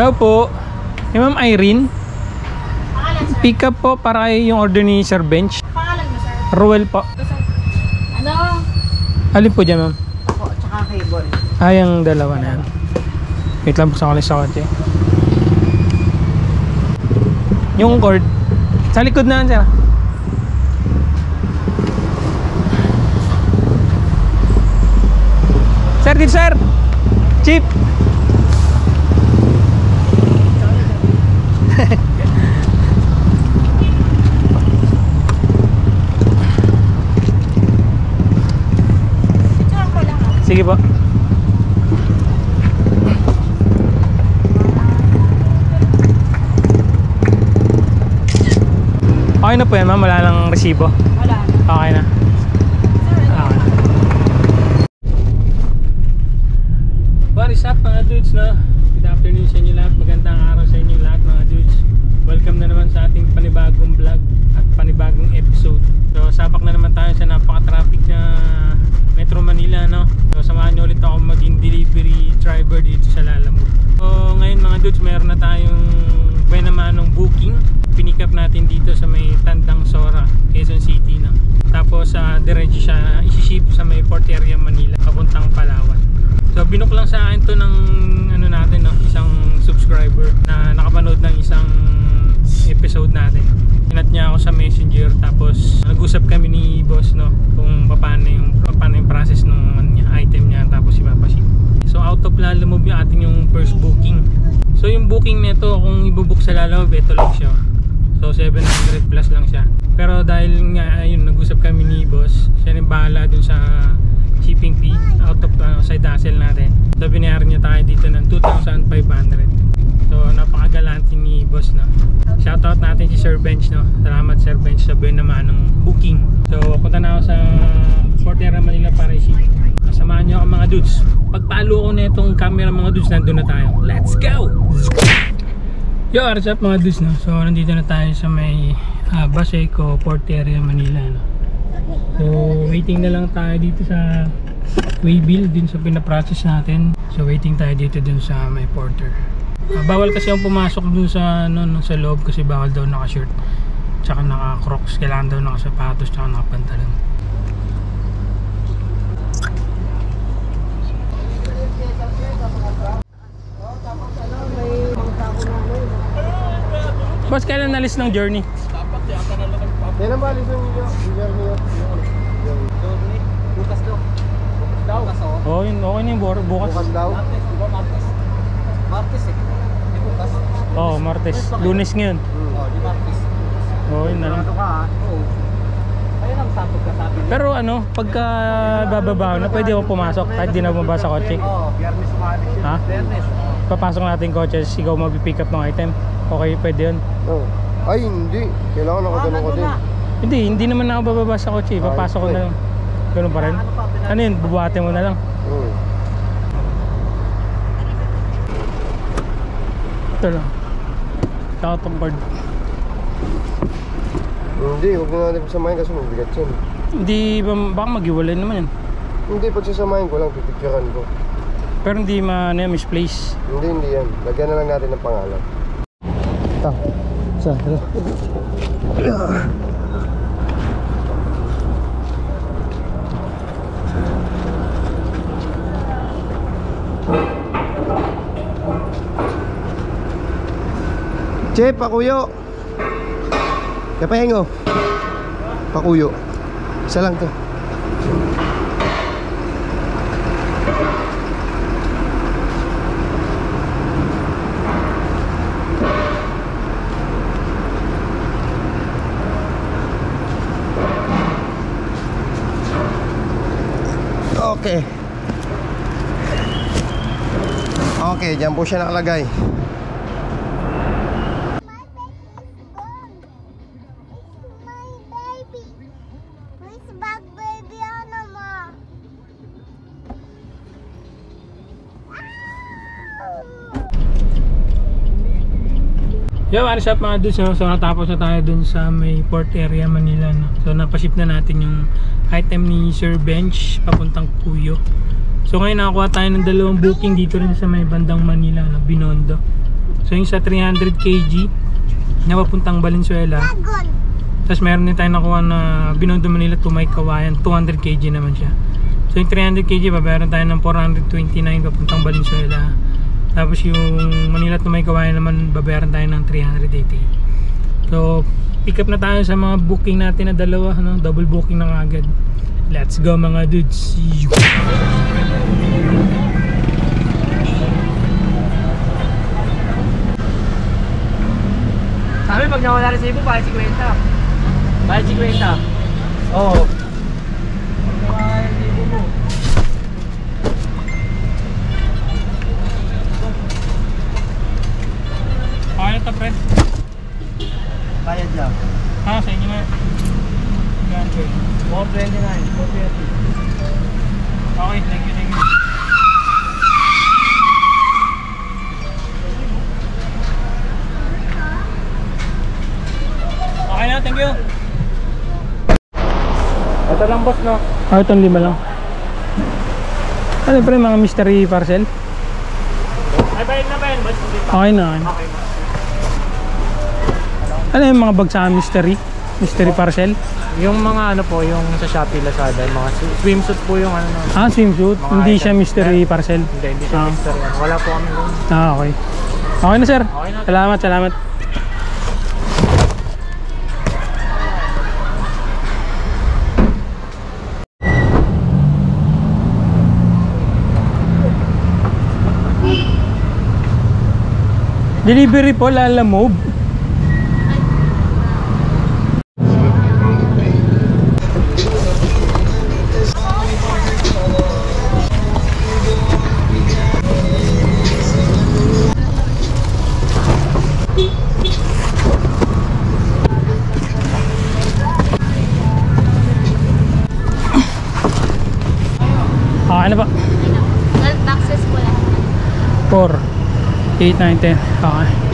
Hello po. Hey, Ma'am Irene. Pangalan, sir? Pick up po para kayo yung order ni Sir Bench. Pangalan mo, sir? Ruel po. Ano? Alin po dyan, ma'am? Ako, tsaka cable. Yung dalawa na yan. Wait lang po sa kotse. Yung cord. Sa likod na yan, sir. Sir, dito, sir. Chip. Sige po. Okay na po yan, ma'am. Wala lang resibo. Wala. Okay na. Okay. What is up mga dudes, no? Good afternoon sa inyo lahat. Magandang araw sa inyo lahat mga dudes. Welcome na naman sa ating panibagong vlog at panibagong episode. So sabak na naman tayo sa napaka-traffic na Metro Manila, no? So samahan nyo ulit ako maging delivery driver dito sa Lalamove. So ngayon mga dudes, meron na tayong buwan naman ng booking. Pinick up natin dito sa may Tandang Sora, Quezon City, no? Tapos diretso siya isi-ship sa may port area Manila papuntang Palawan. So binook lang sa akin to ng ano natin, no? Isang subscriber na nakapanood ng isang episode natin. Hinat niya ako sa Messenger, tapos nag-usap kami ni boss, no, kung paano yung process ng item niya, tapos ipapaship. So out of Lalamove yung ating yung first booking. So yung booking nito, kung ibubook sa Lalamove, ito lang siya. So 700 plus lang siya. Pero dahil nga ayun, nag-usap kami ni boss, siya rin bahala dun sa shipping fee out of side hustle natin. So binayaran niya tayo dito ng 2,500. So napakagalante ni boss, no. Shoutout natin si Sir Bench, no. Salamat Sir Bench sa buwan naman ng booking. So punta na ako sa Port Area Manila para i-ship. Samahan niyo ako mga dudes. Pagpalo ko na itong camera mga dudes, nandun na tayo. Let's go! Yo, what's up mga dudes, no? So nandito na tayo sa may Baseco Port Area Manila, no? So waiting na lang tayo dito sa waybill din sa pinaprocess natin. So waiting tayo dito dun sa may porter. Bawal kasi ang pumasok dun sa sa loob kasi bawal daw naka-shirt tsaka naka-crocs. Kailangan daw naka-sapatos tsaka naka-pantalon. Boss, kailan nalis ng journey? Kailan ba alis ng journey? Bukas daw. Oh, yun, okay na yung bukas. Bukas daw? Diba Martes? Martes eh. Di bukas. Oh, Martes. Lunes ngayon. Di Martes. Oh, yun na lang. Oo. Ayun ang sakot ka sabi niya. Pero ano, pagka bababa na, pwede ako pumasok kahit di na bumaba sa kotse. Oo, Biyernes umalis yun. Ha? Biyernes. Papasok natin yung kotse, ikaw mag-pick up ng item. Okay, pwede yun. Oh. Ay, hindi. Kailangan ako ganun ko din. Hindi naman ako bababa sa kotse. Papasok ko na lang. Ganun pa rin. Ano yun, bubuhatin mo na lang. Ito lang. Saka itong card. Hindi, huwag na natin pasamahin kasi mabigat yan. Hindi, baka mag-iwalay naman yan. Hindi, pagsasamahin ko lang, pipicturean ko. Pero hindi misplace. Hindi yan. Lagyan na lang natin ng pangalan. Ito. Hello. Che, pakuyo. Kapahingo. Pakuyo. Isa lang to. Okay. Okay, dyan po siya nakalagay. Yo, what's up mga dudes, no? So natapos na tayo dun sa may port area Manila, no? So napaship na natin yung item ni Sir Bench papuntang Cuyo. So ngayon nakakuha tayo ng dalawang booking dito rin sa may bandang Manila, no? Binondo. So yung sa 300 kg na papuntang Valenzuela. Tapos meron din tayo nakuha na Binondo Manila to May Kawayan, 200 kg naman siya. So yung 300 kg babayaran tayo ng 429 papuntang Valenzuela. Tapos yung Manila to May Kawayan naman babayaran tayo ng 380. So pick up na tayo sa mga booking natin na dalawa, no? Double booking na agad. Let's go mga dudes. Sabi pag nawala rin sa ibo, bayad 50. Bayad 50. Oo. Pag nawala rin sa ibo mo. Okay na to, pre. Bayad lang. Ah, sa inyo na. Gante. 429, 430. Okay, thank you, thank you. Okay na, thank you. Ito lang boss, no? Ah, itong 5 lang. Ano pre, mga mystery parcel? Ay, bayad na ba yun boss? Okay na. Okay na. Ano yung mga bag sa mystery? Mystery parcel? Yung mga ano po, yung sa Shopee, Lazada, mga swimsuit po yung ano. Ah, swimsuit? Mga Hindi item. siya mystery parcel? Hindi siya mystery. Wala po kami doon. Ah, okay. Okay na sir. Okay na. Salamat, salamat. Delivery po, Lala Move. Okay na ba? 12 boxes po lang. 4, 8, 9, 10. Okay.